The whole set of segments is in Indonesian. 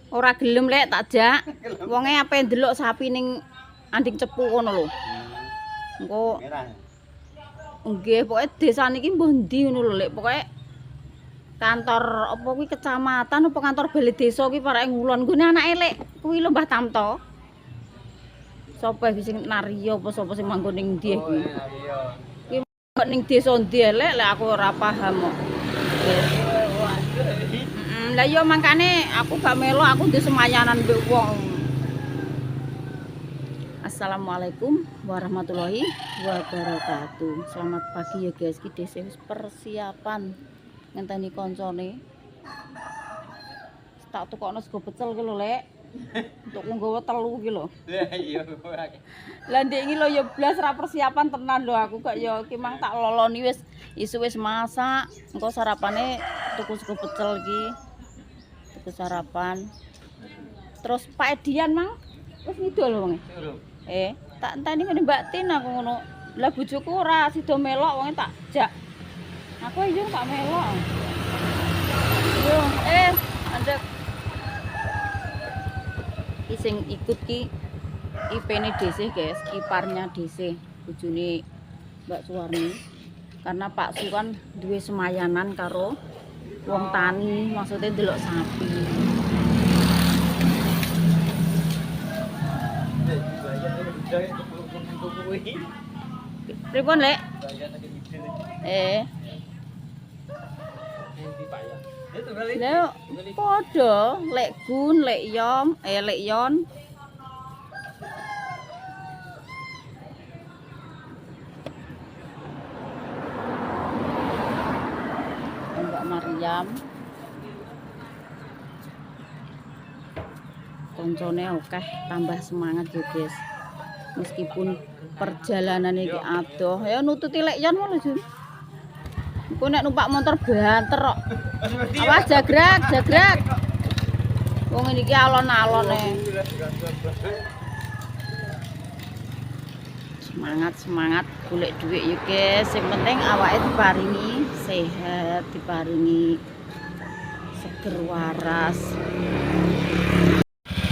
Ora gelem lek tak jak. Wonge ape ndelok sapi ning anding cepu kono lho. Engko nggih pokoke desa niki mbuh ndi ngono lho lek pokoke kantor apa kuwi kecamatan apa kantor balai desa kuwi parake ngulon nggone anak elek kuwi lho Mbah Tamto. Sapa iki sing Naryo apa sapa sing manggon ning ndi kuwi? Kuwi ning desa ndi elek lek aku ora paham kok. Lah iya mangkane aku gak melo aku ndek semayanan mbek wong. Assalamualaikum warahmatullahi wabarakatuh. Selamat pagi ya guys, iki dhewe wis persiapan ngenteni koncone. Tak tukokno sego pecel ki lho, Lek. Untuk nggawa telu ki lho. Iya. Lah ndek iki lho ya blas ra persiapan tenan lho aku kok ya iki mang tak loloni wis isu wis masak. Engko sarapane tuku sego pecel iki. Tuku sarapan. Terus Pak Edian mang wis ngidul wonge. Tak enteni ngene Mbak Tin aku ngono. Lah bojoku ora sida melok wonge tak jak. Aku yo tak melok. Yo, andek. Ki sing ikut ki IP-ne DC guys, iparnya DC, bojone Mbak Suwarni. Karena Pak Su kan duwe semayanan karo wong tani, maksudnya ndelok sapi. Pripun, Lek? Lah padha lek gun, lek yom, lek yon. Mbak Maryam. Koncone akeh tambah semangat ya, guys. Meskipun perjalanan iki adoh, ya nututi lek yon ngono, Jun. Engko nek numpak motor banter kok. Awas jagrak. Wong iki alon-alone. Semangat golek dhuwit ya, guys. Sing penting awake diparingi sehat, diparingi seger waras.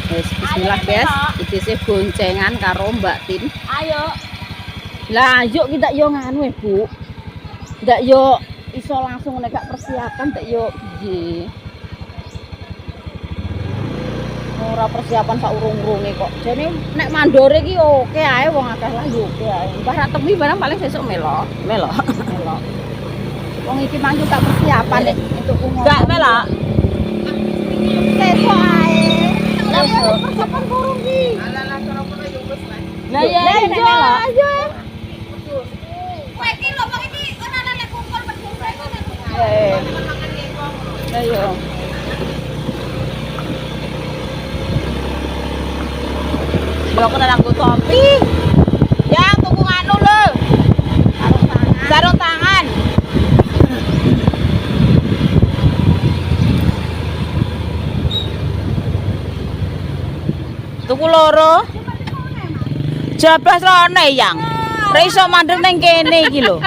Bismillah guys, iki sih boncengan karo Mbak Tin. Ayo. Lah yuk kita yo nganu Bu. Ndak yo iso langsung nek gak persiapan ndak yo piye. Ora persiapan sak urung-urunge kok. Jane nek mandore iki oke ae wong akeh lah yo oke ae. Mbah ra temi barang paling sesuk melok. Wong iki mang yo gak persiapan nek entuk umur. Gak melok. Sesuk ae. Lah persiapan kurung iki. Alah cara kono yo wis lah. Lah ya ayo. Kowe iki lho wong iki ana nek kumpul berdua iku nek. Ayo. Yo kena nganggo topi. Ya tuku nganu lho. Sarung tangan. Tuku loro. Jablas rone yang. Ora iso mandeg ning kene iki lho.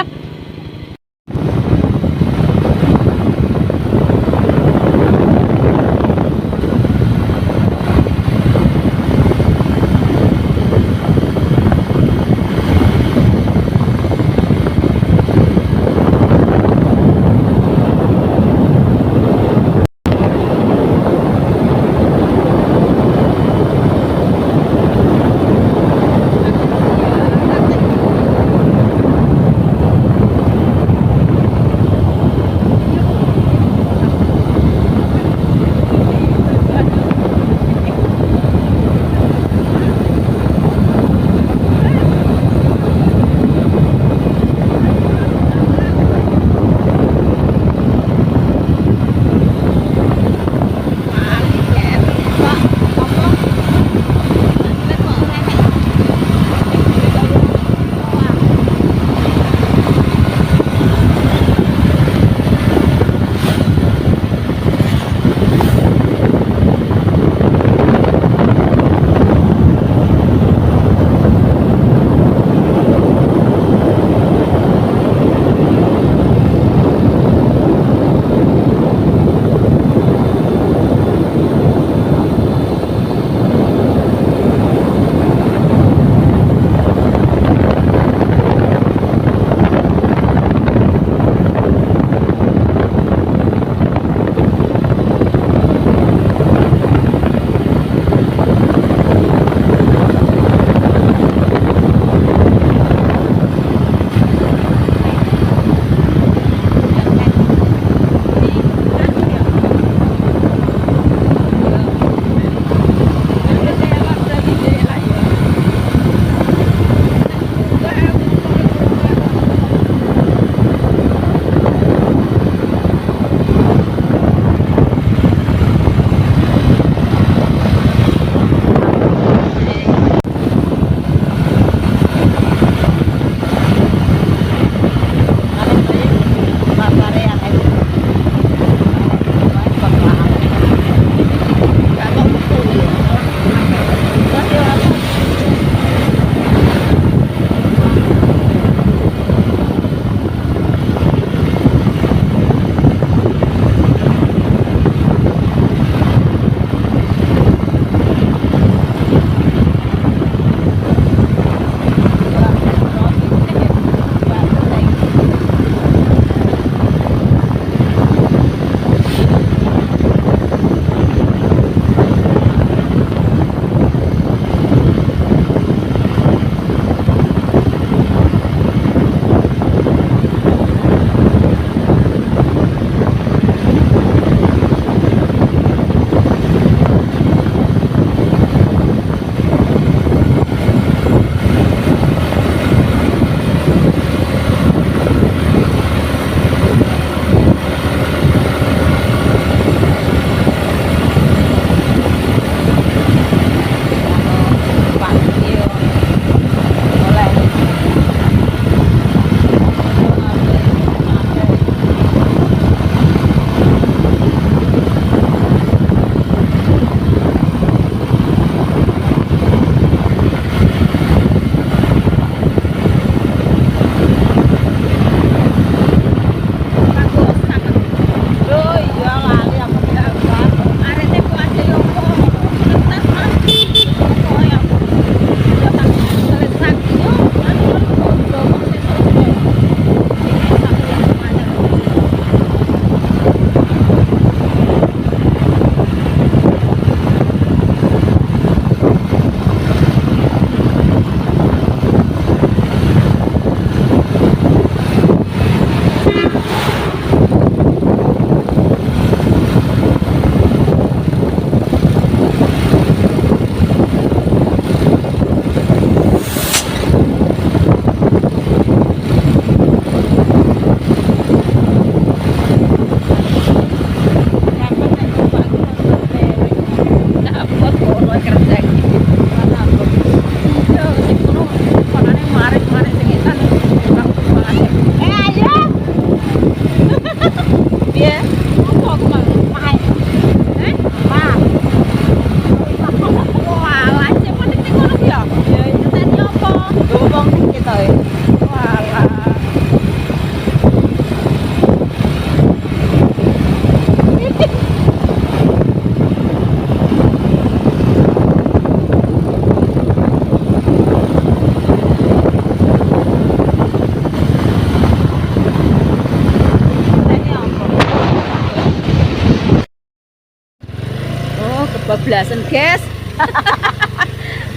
bablasan, guys.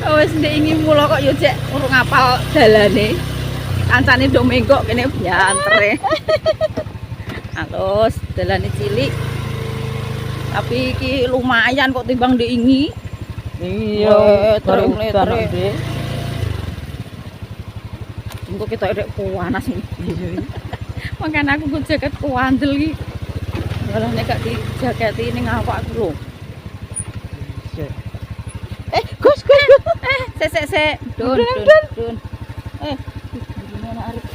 Wis ndingi mula kok yo cek urung ngapal dalane. Kancane do menggok kene biantere. Alus dalane cilik. Tapi iki lumayan kok timbang ndingi. Iya, terus engko kita edek panas iki. Makane aku nggo jaket kuandel iki. Malah nek gak dijaketi ning awakku lho. Gus. Sek. Dun. Gimana Arif?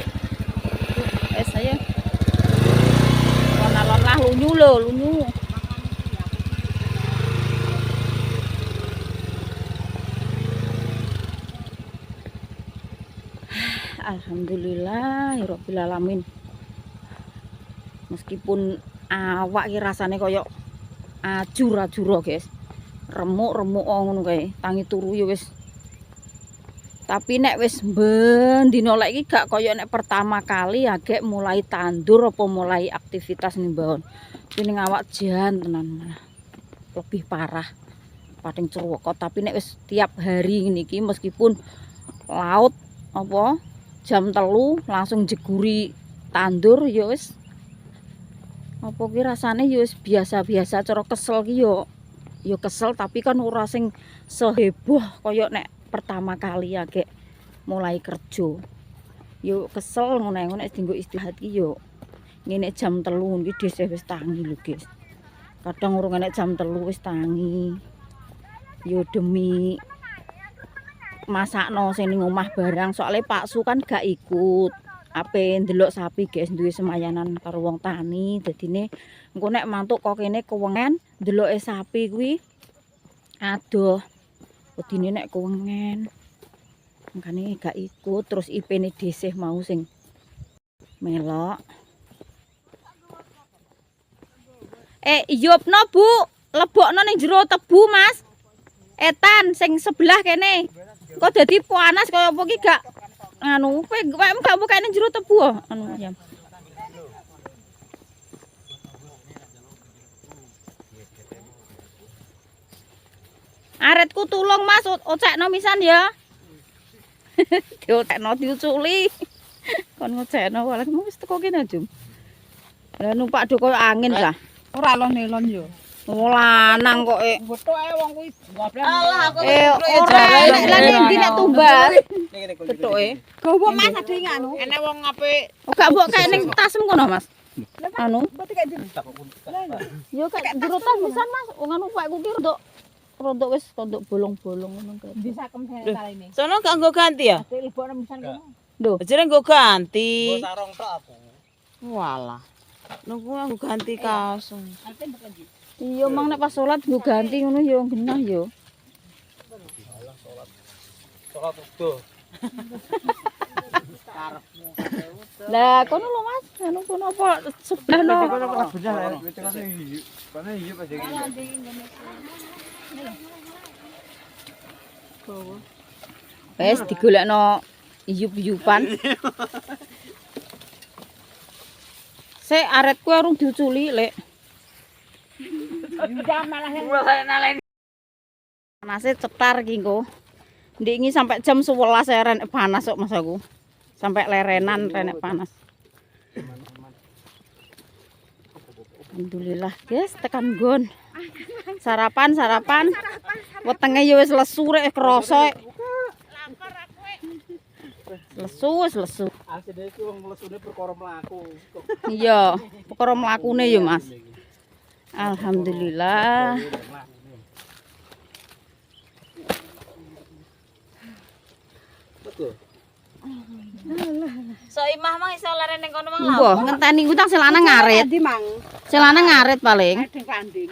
Saya. Lon lah lunyu lho, lunyu. Alhamdulillahirabbil alamin. Meskipun awak iki rasane koyo ajur-ajur, guys. Remuk-remuk ngono kae, tangi turu ya wis. Tapi nek wis bendina lek iki gak koyo nek pertama kali agek mulai tandur apa mulai aktivitas nimbahon. Kuwi ning awak jan tenan malah. Lebih parah. Pating cerwoko, tapi nek wis tiap hari ngene iki meskipun laut apa jam 3 langsung jeguri tandur ya wis. Apa ki rasane ya wis biasa-biasa, cara kesel ki yo kesel tapi kan ora sing seheboh kaya nek pertama kali agek mulai kerja. Yo kesel ngono nek dienggo istirahat ki yo ngene jam 3 iki dhisik wis tangi lho, guys. Kadang urung enek jam 3 wis tangi. Yo demi masakno sing ning omah barang, soalnya Pak Su kan gak ikut. Ape ndelok sapi, guys, duwe semayanan karo wong tani. Dadine engko nek mantuk kok kene kewengen ndeloke sapi kuwi adoh. Wedine nek kewengen. Makane gak ikut, terus IP-ne desih mau sing melok. Iyupno, Bu. Lebokno ning jero tebu, Mas. Etan sing sebelah kene. Kok dadi panas kaya apa ki gak anu, kowe gak buka ning jero tebu anu ya. Aretku tulung Mas, ocekno misan ya. Diocekno diuculi. Kon ngocekno wae wis teko kene Jum. Lah numpak do koyo angin lah. Ora loh nelon yo. Lanang kok Bethuke wong kuwi goblok. Alah aku ora lan endi nek tumbas. Bethuke. Gowo Mas ade nganu. Enek wong apik. Oh gak mbok kae ning tasem kono Mas. Anu. Berarti kayak Yo kayak jero tamusan Mas. Wong anu pakku ki rodok wis rodok bolong-bolong ngono kae. bisa kemene kali ini. Sono gak nggo ganti ya? Lebokno misan kono. Lho, Jare nggo ganti. Sarong tok aku. Walah. Nunggu nggo ganti kaos. iya mang nek pas salat nggo ganti ngono yo genah yo. Salat udo. Lah kono lho Mas, anu kono apa sebelah no. Wes digolekno iyup-iyupan. Sik aretku urung diuculi, Lek. Udah malah Panase cetar iki engko. Ndingi sampai jam 11 renek panas kok Mas aku. Sampai lerenan renek panas. Alhamdulillah, guys, tekan gon. Sarapan. Wetenge ya wis lesu rek krasa. Lesu. Asline iki wong mlesune perkara mlaku. Iya, perkara mlakune ya, Mas. Alhamdulillah. Betul. So imah mang iso leren ning kono mang lho. Mbah, ngenteni utang selana ngarit. Ndi Mang? Selana ngarit paling. Adeng kanding.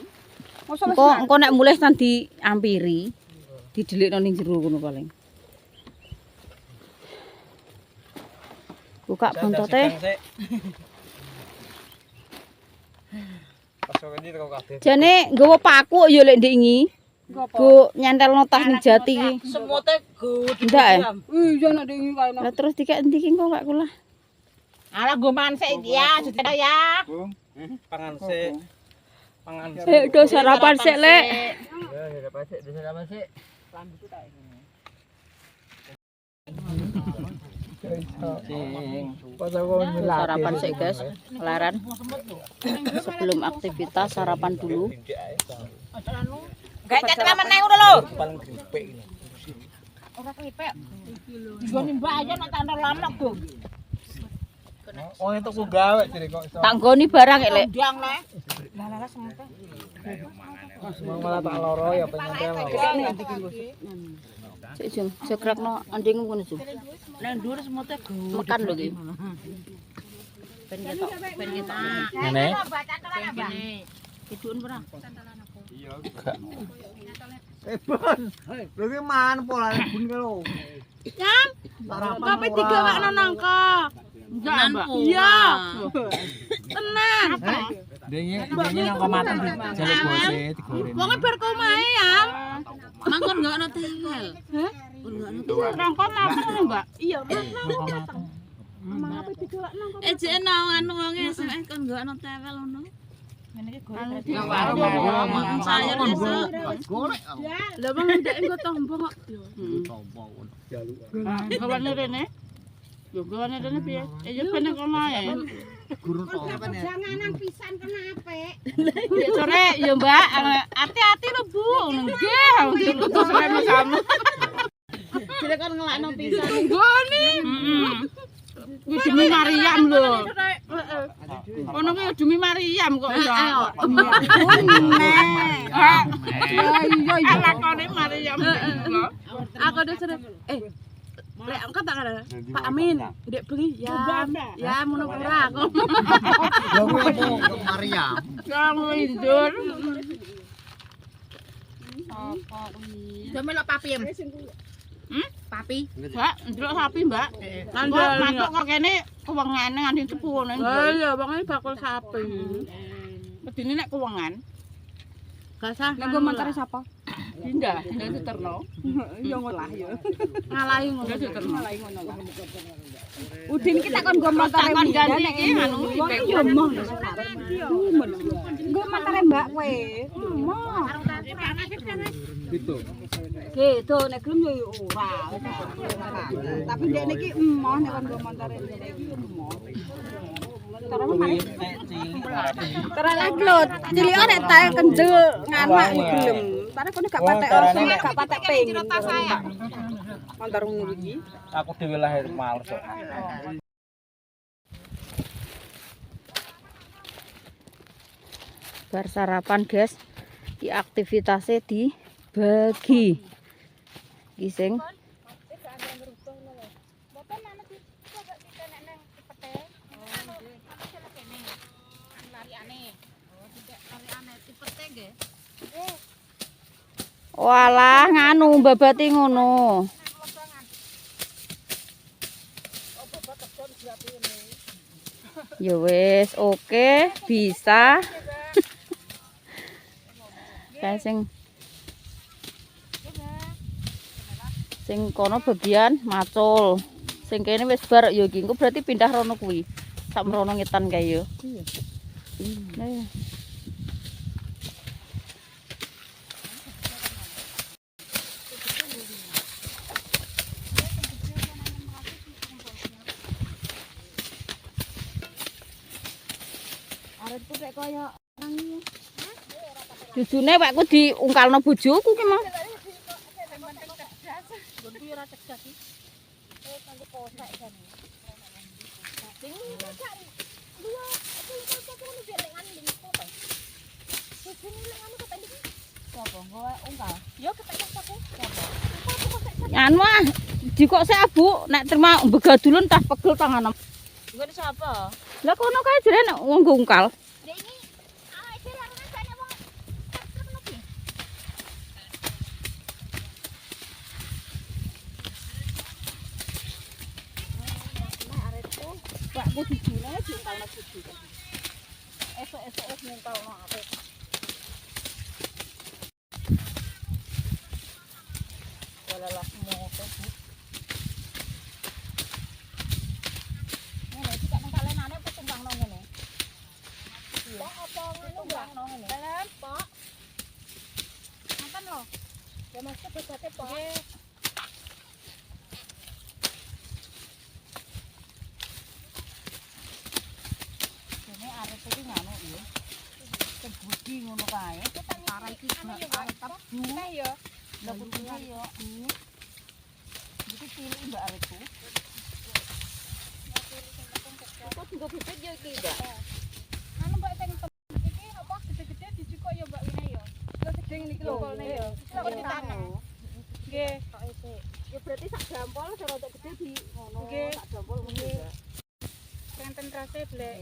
Engko nek mulih tan diampiri. Didelikno ning jero kono paling. Buka bontote. Jane nggawa paku ya lek ndingi. Go nyentelno tas ning jati iki. Semute go. Ndak ya? Iya nek dingi kae. Lah terus dikek endi ki kok gak kula. Ala go mangan sik ya, jujur ya. Bung, pangan sik. Do sarapan sik, Lek. Sarapan sih guys, kelaran. Sebelum aktivitas sarapan dulu. Gak cek meneh ngono lho. Paling gripek ini. Ora klipek. Digoni mbak aja nek tak lamlok, Dong. Oh itu ku gawe jadi kok iso. Tak nggoni barang ya, Lek. Ndang le. Lah semente. Semua malah tak loro ya penyentel. Sik jeng, segrakno anding ngono jeng. Nang dhuwur semote go. Mekan lho iki. Ben ketok, ben ketok. Ngene. Kiduun ora? Bon. Lho ki man pola bun ki lho. Yang kopi digawakno nangka. Enggak, Mbak. Iya. Tenan. Dene nang komateng jaluk bose digoreng. Wong bar komahe ya. Mangkon enggak ono tinggal. Hah? Nangka mateng, Mbak. Iya, mateng. Mangapa digawakno nangka? Jek anu wonge SMS kon enggak ono tewel ngono. Ngene iki goreng. Sayur esuk. Lah wong ndek engko tombo kok. Tompo ngono. Jaluk. Gawane rene. Yo gawane rene piye? Ya ben kono ae. Gurun to. Janganan pisan kenapa? Ya sore ya Mbak, hati-hati lho Bu. Nggih, diutus rene sama. Dene kan ngelakno pisan. Nggone. Kuwi demi Maryam lho. Heeh. Ono kuwi demi Maryam kok iso. Ya iya lakone Maryam lho. Aku dhewe lek engko tak karo Pak Amin, ndek bengi ya ngono ora aku. Ya kuwi apa Maryam. Kamu indur. Do melok papi em. Papi. Mbak, ndelok sapi, Mbak. Masuk kok kene kuwengane nganti cepu ngono. Oh iya, wonge bakul sapi. Medine nek kuwengan. Gasah. Nek nggo mentare sapa? Dinda Suterno. Ya ngolah ya. Ngalahi ngono Suterno. Ngalahi ngono lah. Udin iki tak kon nggo mentare ganti iki anu ya moh. Nggo mentare Mbak kowe. Moh. Gitu. Gitu nek gelem yo ora. Tapi ndek niki emoh nek kon nggo mentare iki emoh. Terus upload cilik nek tak kendel ngamak gelem. Padahal kono gak patek gak patek ping. Antar ngono iki. Aku dhewe lahir males kok. Bar sarapan, guys. Iki aktivitasnya dibagi. Iki sing walah nganu babati ngono. Ya wis, oke, bisa. Kayak sing kono bagian macul. Sing kene wis bar ya iki engko berarti pindah rono kuwi. Sak mrono ngetan kae yo. Iya. Nah. Arepku rek kaya nang iki. Jujune wekku diungkalno bojoku ki mah. Anu ah, dikok sik abu nek terima begadulun tah pegel tangan. Ngene sapa? Lah kono kae jare nek wong ngungkal. Pakku dijune diungkalno bojo. Esuk-esuk wis ngungkalno aku. Walalah moto. Ngene iki tak nengkalenane apa tumbangno ngene. Iya. Apa ngono tumbangno ngene. Dalam, Pak. Makan lho. Ya Mas bebate po. Dene arep iki ngono ya. Kebudi ngono kae. Arep iki arep tebu. Ya. Lah kudune yo. Iki cilik mbak arepku. Kok juga bibit yo iki, Mbak. Anu Mbak sing iki apa gede-gede dicukuk ya Mbak Wina ya. Lho gede niki lho kolne ya. Kok ditanam. Nggih. Ya berarti sak jampol serodok gede di ngono. Nggih. Sak jampol ngono ya. Renten rase blek.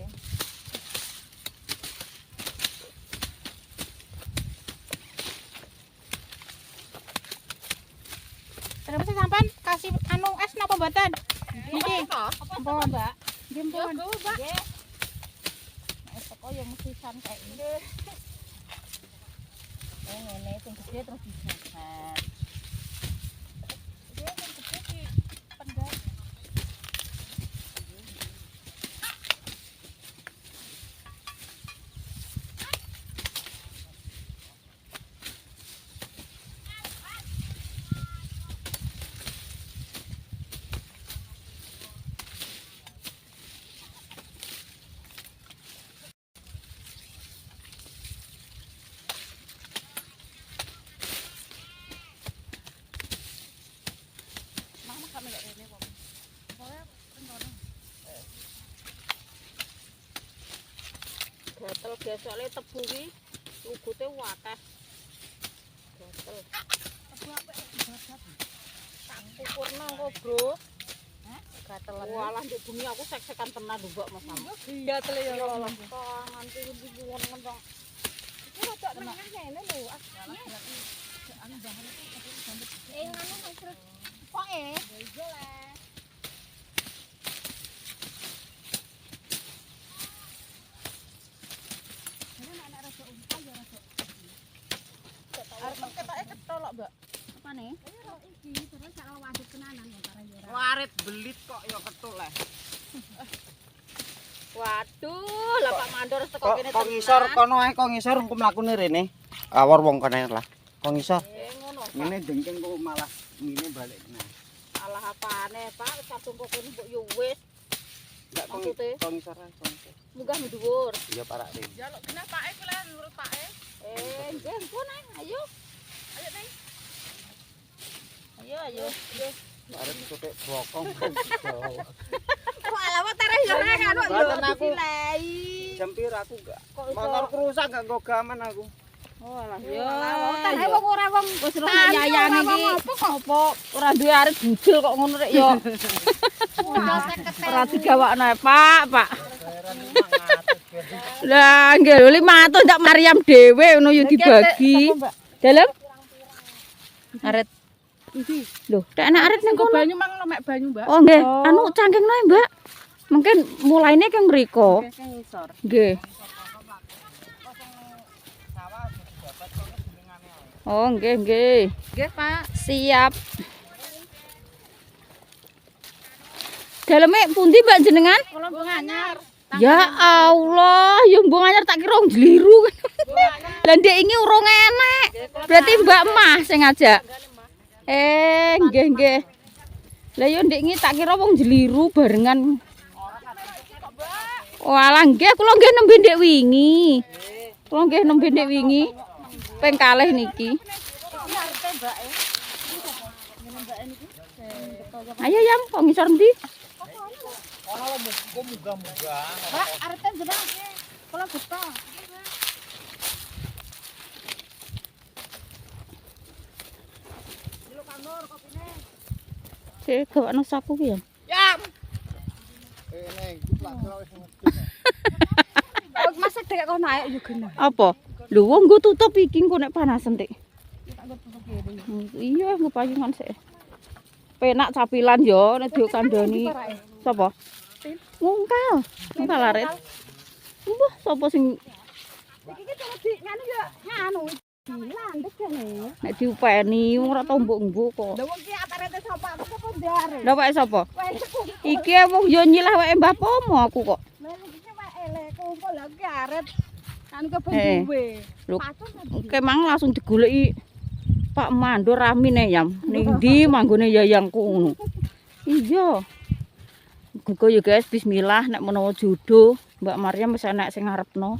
Terus sampean kasih anu es napa mboten? Niki. Apa Mbak? Nggih mpun. Nggih. Nek teko ya mesti san kae iki. Ngene sing gede terus diseset. Nggih sing gede di pendek. Gatel biasane tebu ki lugute akeh. Gatel. Tebu apik dibabat. Tak ukurno engko, Bro. Hah? Gatelan. Walah ndek bumi aku sek-sekan tenan lho, Mbak Mas. Iya tele ya Allah. Nganti ndi ngono kok. Iki rada meneng ngene lho. Anu hasil poke. Iya lah. Arep ketoke ketolok, Mbak. Apane? Iki terus sak waduk tenanan ya para yo. Warit belit kok ya ketul lah. Waduh, lah Pak Mandor teko kene Kok ngisor kono ae kok ngisor engko mlakune rene. Awor wong kene lah. Kok ngisor. ngono. Ngene dengking kok malah ngene balik. Nah, Alah apane, Pak? Wis kadung kok kene mbok yo wis. enggak Maksudnya? kok ngisor ae kok ngisor. Munggah dhuwur. Iya parak rene. Ya lho genah pake kuwi lah nurut pake. Nggih, pun ayo. Ayo Neng. Ayo. Arep tutuk bokong. Kok alawat tareh yo ora kan kok Mboten aku. Silai. Jam pira aku enggak. Kok iso? Motorku rusak enggak nggo gaman aku. Oh alah Ya, ya. wong ora wong Wis ora nyayang iki. Apa ora duwe arep bujul kok ngono rek ya. Ora digawakno Pak. Lah nggih lho 500 ndak Maryam dhewe ngono yo dibagi. Dalem? Aret. Lho, nek enak aret ning kono. banyu mang mek banyu, Mbak. Oh nggih, anu cangkingno Mbak. Mungkin mulaine keng mriko. Ngisor. Nggih. Oh nggih. Nggih, Pak. Siap. Daleme pundi Mbak jenengan? Kula mbok anyar. Ya Allah, ya mbok anyar tak kira wong jliru. Lah ndek iki urung enek. Berarti Mbak Mah sing ngajak. Nggih. Lah yo ndek iki tak kira wong jliru barengan. Walah nggih kula nggih nembe ndek wingi. Ping kalih niki. Ayo Yang, kok ngisor ndi? Mbak, arete jeneng kula buta. Sik gawakno saku ki ya. Yam. Neng, Kok masak dek kono ae yo genah. Apa? Lho wong nggo tutup iki engko nek panasen tik. Iya, nggo payungan sik. Penak capilan yo nek diokandani. Sapa? Ngungkal. Ngungkal aret. Mbah sapa sing Iki ki cuma di nganu yo nganu. Landek jane. nek diupeni ora tau mbok-mbok kok. Lah wong ki arete sapa? Aku kok ndare. Lah wae sapa? Wes aku. Iki wong yo nyilah wae Mbah Pomo aku kok. Lah iki wae elek kumpul lha ki aret. Kan ke Eh. duwe. Lho, Patut kemang langsung digoleki Pak Mandor ramine yam. Ning ndi manggone yayangku ngono. Iya. Gugu ya guys, bismillah nek menawa jodoh Mbak Maryam wis enek sing ngarepno.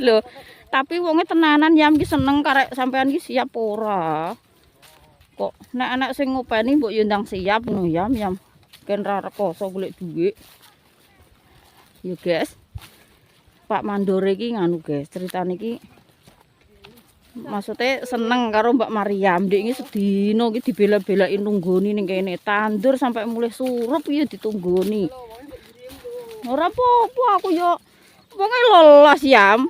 Lho, tapi wonge tenanan yam ki seneng karek sampean ki siap ora. Kok nek anak sing ngopeni mbok yo ndang siap ngono yam. Ken ra rekoso golek dhuwit. Yo guys. Pak Mandore iki nganu guys, ceritane iki maksudnya seneng karo Mbak Maryam. Ndek iki sedina iki dibela-belain nunggoni ning kene. Tandur sampai mulai surup ya ditunggoni. Ora apa-apa aku yo wonge lolos yam.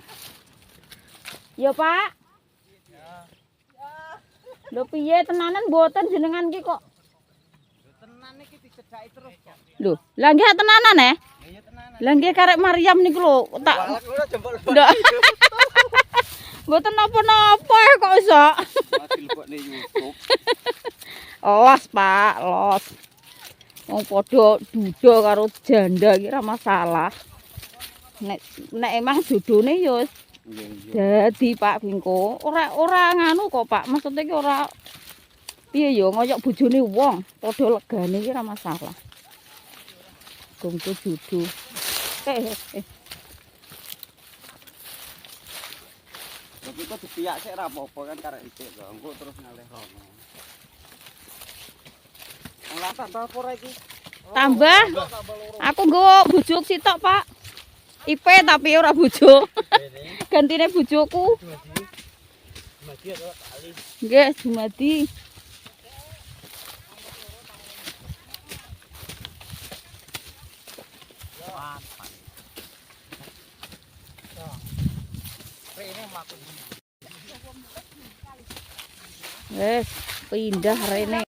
Yo Pak. Lho piye tenanan mboten jenengan ki kok? Tenan iki dicedhaki terus kok. Lho, lah nggih tenanan Ya tenanan. Lah nggih karek Maryam niku lho tak ndak. Mboten napa-napa kok iso. Mati lebokne YouTube. Los Pak, los. Wong padha duda karo janda iki ora masalah. Nek emang jodone ya dadi Pak Bingko. Ora nganu kok Pak. Maksudnya ki ora piye ya ngoyok bojone wong, padha legane iki ora masalah. Gonggo jodoh. Tapi kok dipiyak sik ora apa-apa kan karek isik kok. Engko terus ngalih rono. Olah tambah apa ora iki? Tambah. Aku nggo bojo sitok, Pak. IP tapi ora bojo. Gantine bojoku. Nggih, Jumadi. Wes, pindah rene.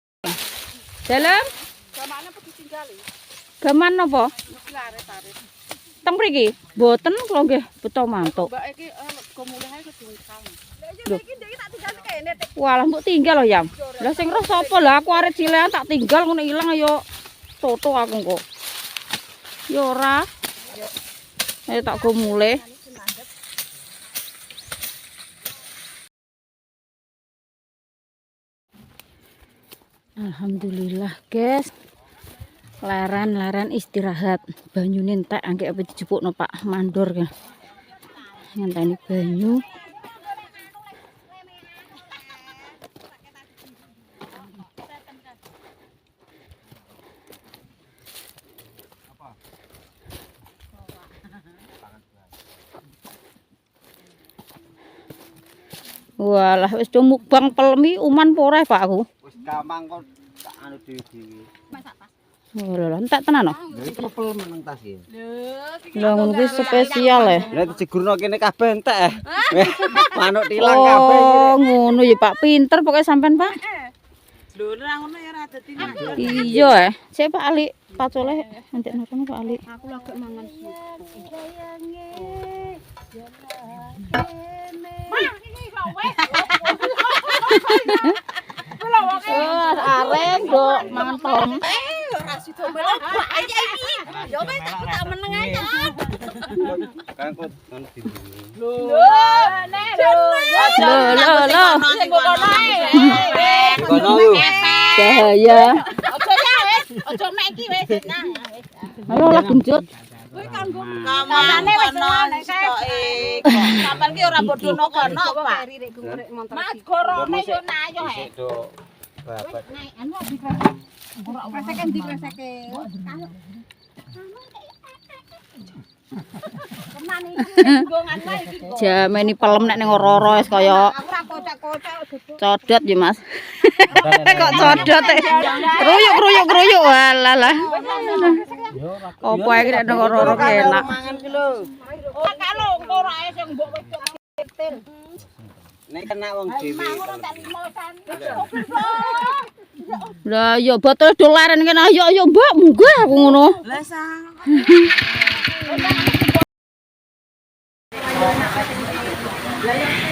Dalam? Gamane apa ditinggali? Gaman napa? Mesti laris-laris. Teng mriki? Mboten kula nggih beto mantuk. Mbak iki gomulih ae kedung kamu. Lah iya Loh. iki ndek tak tinggal kene tek. Walah mbok tinggal lho, Yam. Lah sing roh sapa lah aku arek cilekan tak tinggal ngono ilang ayo soto aku kok. Ya ora. Ayo tak go mulih. Alhamdulillah, guys. Laran istirahat. Banyune entek angge apa dijupukno Pak Mandor ya. Ngenteni banyu. Walah wis do mukbang pelmi uman apa ora Pak aku. Wis gampang kok tak anu dhewe-dhewe. Oh lho, entek tenan oh. Lha iki kepel meneng tas iki. Lha ngono kuwi spesial ya. Lah dijegurno kene kabeh entek. Manuk tilang kabeh iki. Oh, ngono ya Pak, pinter pokoknya sampean Pak. Lho ora ngono ya ora dadi mangan. Iya Sik Pak Ali, pacole entek nono Pak Ali. Aku lagi mangan sup. Oh, areng do mangan pelem. Ora sida melok aja iki. Ya wis aku tak meneng aja. Kan kok ngono di. Lho, nek Lho. kono ae. Kono yo. Bahaya. Aja ya wis, aja mek iki wis nang. Halo lah genjot. Kuwi kanggo kamane wis nek sitoke. Sampeyan ki ora bodhono kono, Pak. Mas gorone yo nak yo he. Do babat. Anu kreseke ndi kreseke? Keman iki gongan wae iki. Jameni pelem nek ning ora-ora wis kaya Aku ora kocak-kocak codot ya Mas. Kok codot e. Kruyuk walah. Opo ae nek ning ora-ora ki enak. Mangan ki lho. ora kalo ora ae sing mbok wedok ketil. Nek kena wong dhewe. Ngono tak limosan. Lah ya botol dolaren kene ayo Mbak munggah aku ngono. Lah sang.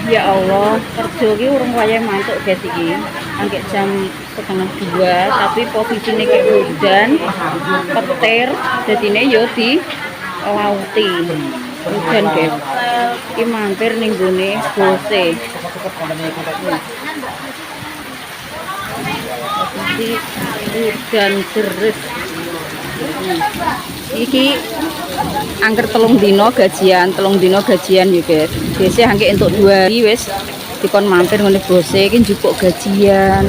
Ya Allah, kerja ki urung wayahe mantuk guys iki. Angke jam 1:30 tapi posisine kayak hujan, petir, dadine yo di lauti. Hujan guys. Iki mampir ning gone bose. Udan deres. Iki angker telung dino gajian ya guys. Biasanya angke entuk 2 hari wis dikon mampir ngene bose iki njupuk gajian.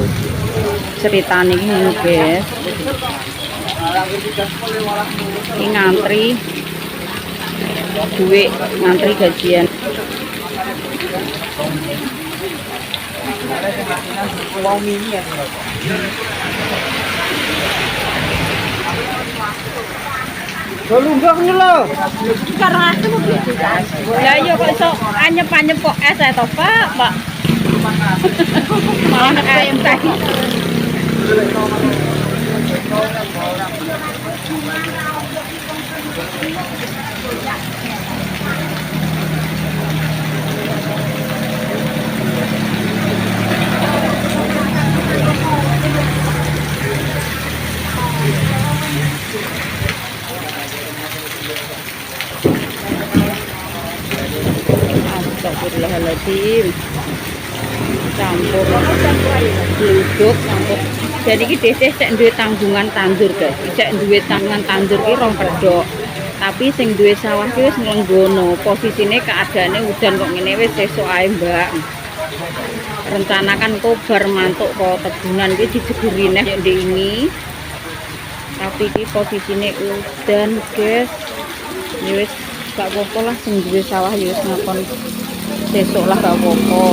Ceritane iki ngono guys. Ini ngantri duit, ngantri gajian. Lunggah nih lo. Sekarang aku mau gitu. Ya iya kok iso anyep-anyep kok es to, Pak. Malah kayak tadi. Astagfirullahaladzim. Campur duduk campur. Jadi iki dhisik sik duwe tanggungan tandur, guys. Sik duwe tanggungan tandur ki rong pedhok. Tapi sing duwe sawah ki wis nglenggono. Posisine keadaane udan kok ngene wis sesuk ae, Mbak. Rencanakan kobar mantuk kok tebunan ki dijeburi neh ndek ini. Tapi iki posisine udan, guys. Ya wis gak apa-apa lah sing duwe sawah ya wis ngakon sesuk lah gak apa-apa.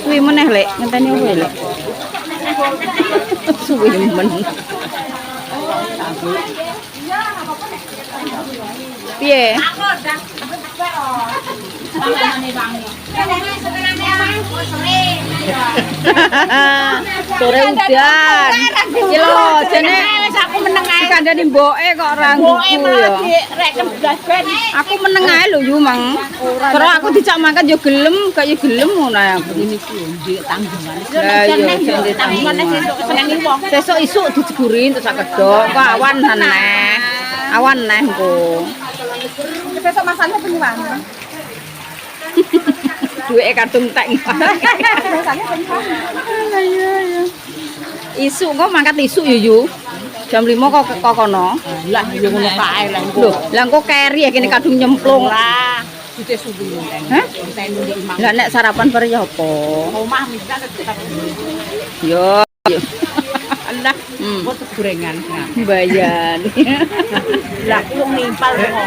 Suwi meneh lek, ngenteni opo lek. Suwi men. Piye? Sore udan. Iki lho, jane aku meneng ae kandhane mboke kok rangguku ya. Aku meneng ae lho yu mang. Terus aku dijak mangkat yo gelem, gak yo gelem ngono ya. Ini ku ndek tanggungan. Lah iya, ndek tanggungan sesuk senengi wong. Sesuk isuk dijeburin terus kedok kok awan neh. Awan neh engko. Besok masane penyuwan. Duwe kartung tek. Biasanya penyuwan. Iya. Isuk kok mangkat isuk yo yu. Jam 5 kok kono. Lah yo ngono kae lah. Lho, lah engko keri ya kene kadung nyemplung. Lah, dite suwi ngenteni. Hah? Ngenteni ndek imam. Lah nek sarapan bare ya apa? Omah misal tetep. Yo. Allah, buat gorengan. Bayan. Lah wong nimpal ngono.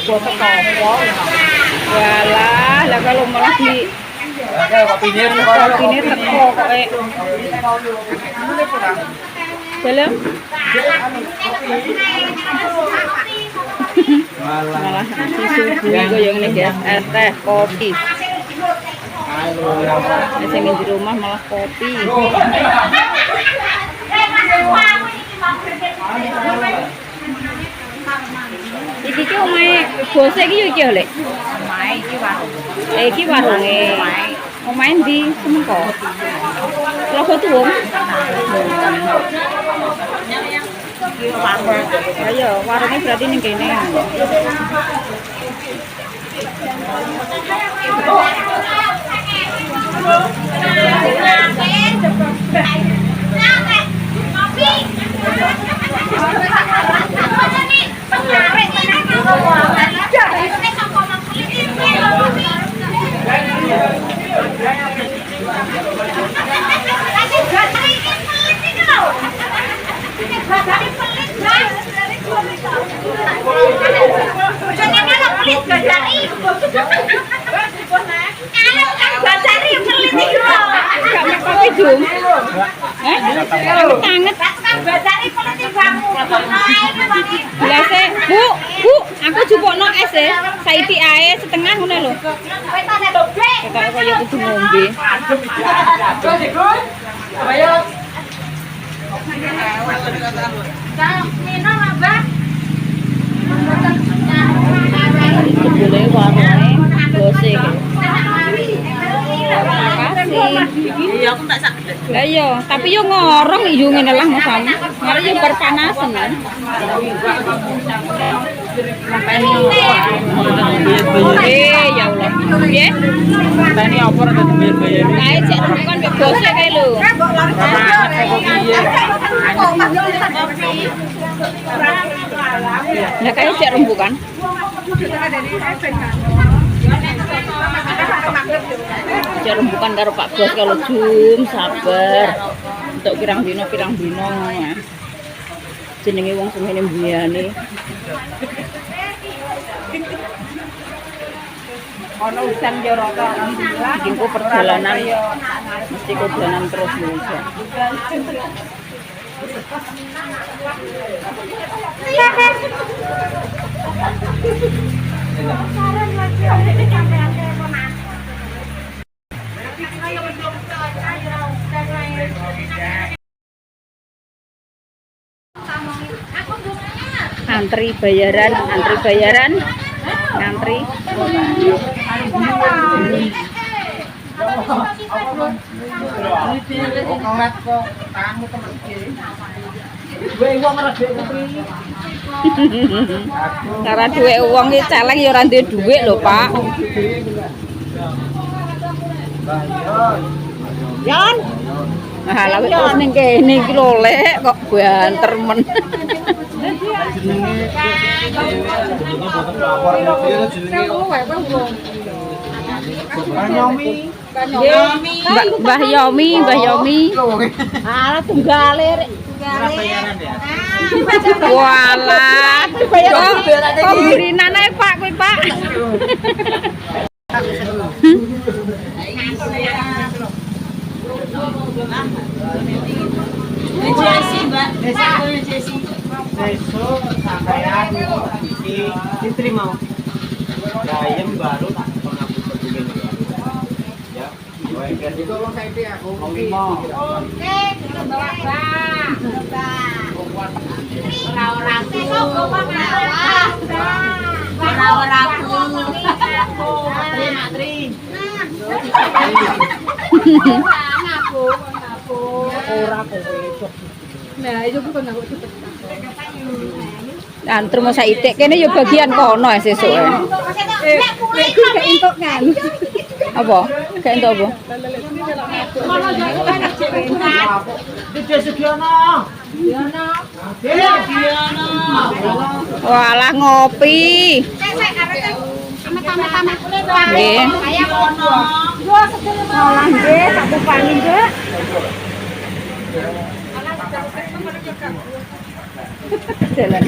Buat apa? Walah, lah kalau malah di Kopine ini teko kok Dalam malah susu yang ini guys, es teh, kopi. Sing di rumah malah kopi. Iki ki omahe bose iki yo iki yo Lek. Omahe iki warung. Iki warunge. Omahe ndi Semengko? Logo Tuwung. Ayo, warungnya berarti ning kene. Biasa, Bu, aku jupukno es e, saiki ae setengah ngono lho. Kok kaya kudu ngombe. Boleh warnanya bose. Makasih. Iya, aku tak sakit. Lah iya, tapi yo ngorong yo ngene lah Mas Sam. Mari yo berpanasan kan. Ya Allah. Nggih. Tani opor ada bayar-bayar. Kae cek bukan mbek bose kae lho. Lah kae cek rembukan. Cek rembukan karo Pak Bos kalau jum sabar. Untuk pirang dino ngono ya. Jenenge wong semene mbiyane. Ono udan yo rata alhamdulillah. Engko perjalanan mesti perjalanan terus lho. Antri bayaran, ngantri. Cara duwe uang iki celeng ya ora duwe dhuwit lho, Pak. Yon. Nah, lha wis ning kene iki lho lek kok banter men. Mbah Yomi. Ah, tunggale rek. Bayaran ya. Walah. Kok burinan ae Pak kuwi, Pak. Jesi, Mbak. Jesi. Besok sampean diterima. Ayam baru tak pernah begini. Ya. Itu lo saya aku. Oke, kita bawa Mbak. Ora-oraku. Matri. Ora kowe. Nah, itu bukan aku cepet. Nah, terus masa itik kene yo bagian kono sesuk. Entuk kan. Apa? Gak entuk apa? Tidak Sugiono. Walah ngopi. Nggih. Olah nggih, tak kupani nggih. Jalan.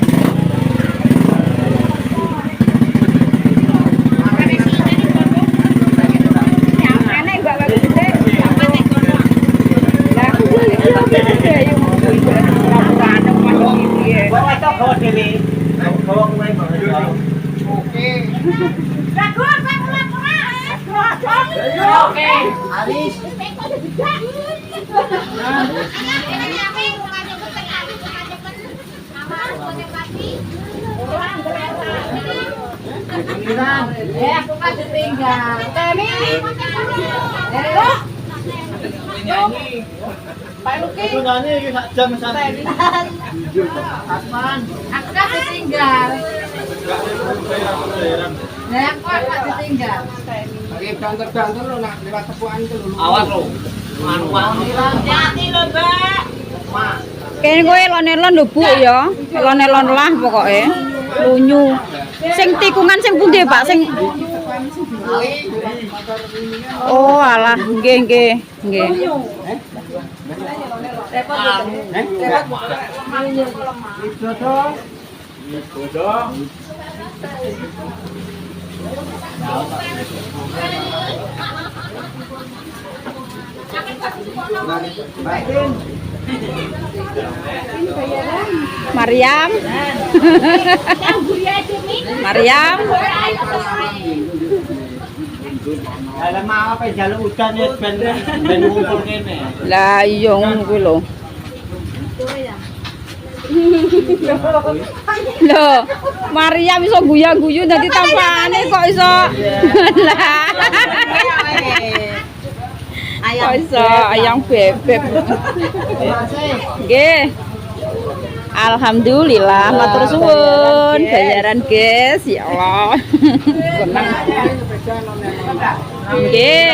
Aku kan ditinggal. Temi. Pak Luki. Itu nanya sak jam sampai. Asman. Aku kan ditinggal. Nah, aku kan ditinggal. Lagi banter-banter lo nak lewat tepuan itu dulu. Awas lo. Hati-hati lho, Mbak. Kene kowe elon-elon lho Bu ya. Elon-elon lah pokoke. Lunyu. Sing tikungan sing pundi Pak? Sing Oh, alah, nggih. Mariam. Mariam. Dalam apa jalur hujan ya ben ngumpul kene. Lah iya ngono kuwi lho. Loh, Mariam iso guyu-guyu dadi tampane kok iso. Lah. Ayo ayam. Iso ayam bebek. Nggih. Alhamdulillah, matur suwun. Bayaran, guys. Ya Allah. Senang. Nggih.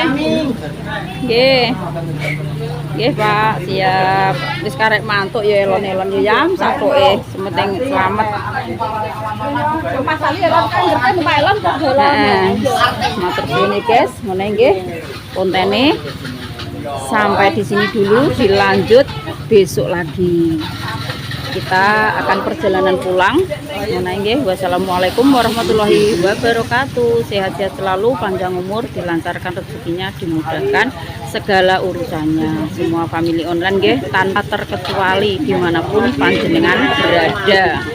Nggih. Nggih, Pak. Siap. Wis karek mantuk ya elon-elon ya yam sapoke. Sementing selamat. Matur suwun guys, ngene nggih. Kontene sampai di sini dulu, dilanjut besok lagi. Kita akan perjalanan pulang. Wassalamualaikum warahmatullahi wabarakatuh. Sehat-sehat selalu, panjang umur, dilancarkan rezekinya, dimudahkan segala urusannya. Semua family online tanpa terkecuali dimanapun panjenengan berada.